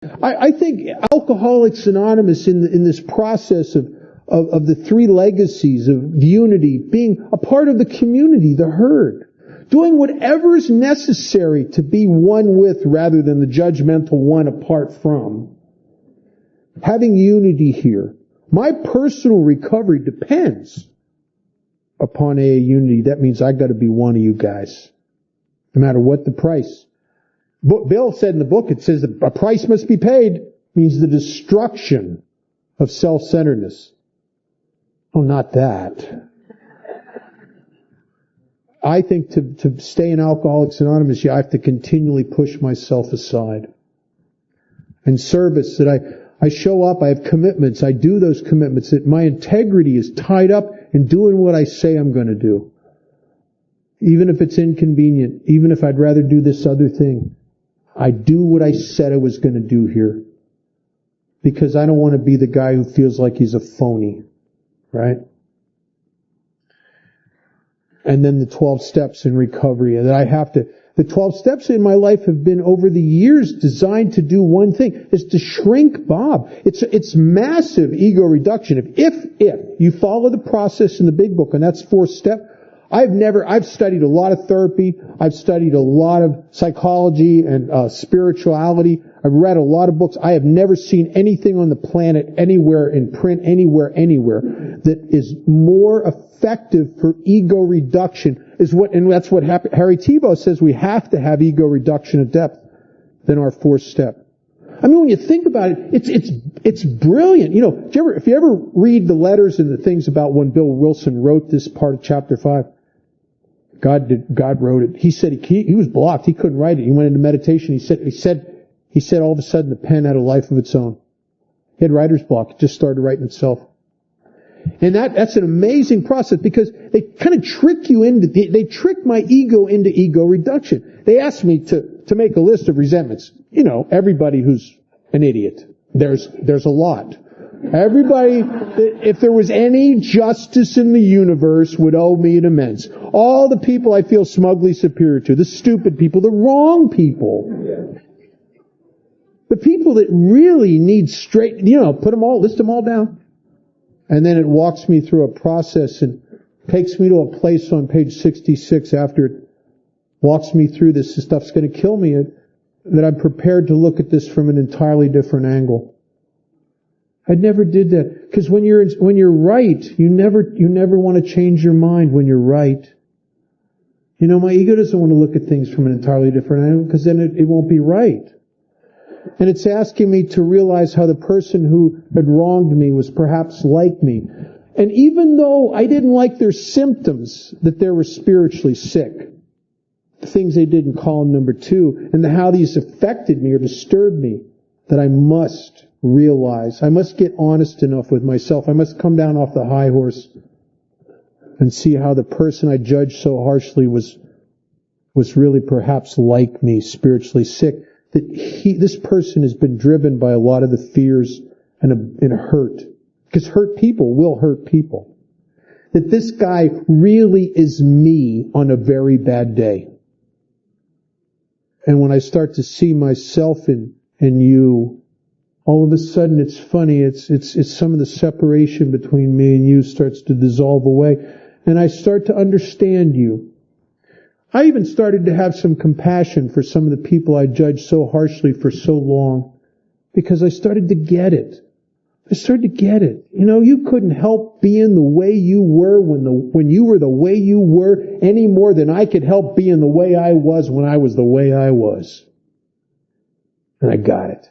I think Alcoholics Anonymous in this process of the three legacies of unity, being a part of the community, the herd, doing whatever is necessary to be one with rather than the judgmental one apart from. Having unity here. My personal recovery depends upon AA unity. That means I got to be one of you guys, no matter what the price. Bill said in the book, it says a price must be paid. It means the destruction of self-centeredness. Oh, not that. I think to stay in Alcoholics Anonymous, I have to continually push myself aside. And service, that I show up, I have commitments, I do those commitments, that my integrity is tied up in doing what I say I'm going to do. Even if it's inconvenient, even if I'd rather do this other thing, I do what I said I was going to do here. Because I don't want to be the guy who feels like he's a phony. Right? And then the 12 steps in recovery. And that I have to, the 12 steps in my life have been over the years designed to do one thing, is to shrink Bob. It's massive ego reduction. If you follow the process in the big book, and that's 4th step, I've studied a lot of therapy, I've studied a lot of psychology and spirituality, I've read a lot of books. I have never seen anything on the planet, anywhere in print, anywhere, that is more effective for ego reduction, and that's what Harry Tiebout says, we have to have ego reduction of depth than our 4th step. I mean, when you think about it, it's brilliant. You know, if you ever read the letters and the things about when Bill Wilson wrote this part of chapter 5, God wrote it. He said he was blocked. He couldn't write it. He went into meditation. He said all of a sudden the pen had a life of its own. He had writer's block. It just started writing itself. And that's an amazing process, because they kind of trick you they trick my ego into ego reduction. They asked me to make a list of resentments. You know, everybody who's an idiot. There's a lot. Everybody, if there was any justice in the universe, would owe me an amends. All the people I feel smugly superior to, the stupid people, the wrong people. The people that really need straight, list them all down. And then it walks me through a process and takes me to a place on page 66 after it walks me through this stuff's going to kill me, that I'm prepared to look at this from an entirely different angle. I never did that. Because when you're right, you never want to change your mind when you're right. You know, my ego doesn't want to look at things from an entirely different angle, because then it won't be right. And it's asking me to realize how the person who had wronged me was perhaps like me. And even though I didn't like their symptoms, that they were spiritually sick, the things they did in column number 2, and how these affected me or disturbed me, that I must realize, I must get honest enough with myself, I must come down off the high horse and see how the person I judged so harshly was really perhaps like me, spiritually sick. That this person has been driven by a lot of the fears and hurt. Because hurt people will hurt people. That this guy really is me on a very bad day. And when I start to see myself in you, all of a sudden it's funny, it's some of the separation between me and you starts to dissolve away. And I start to understand you. I even started to have some compassion for some of the people I judged so harshly for so long, because I started to get it. You know, you couldn't help being the way you were when you were the way you were, any more than I could help being the way I was when I was the way I was. And I got it.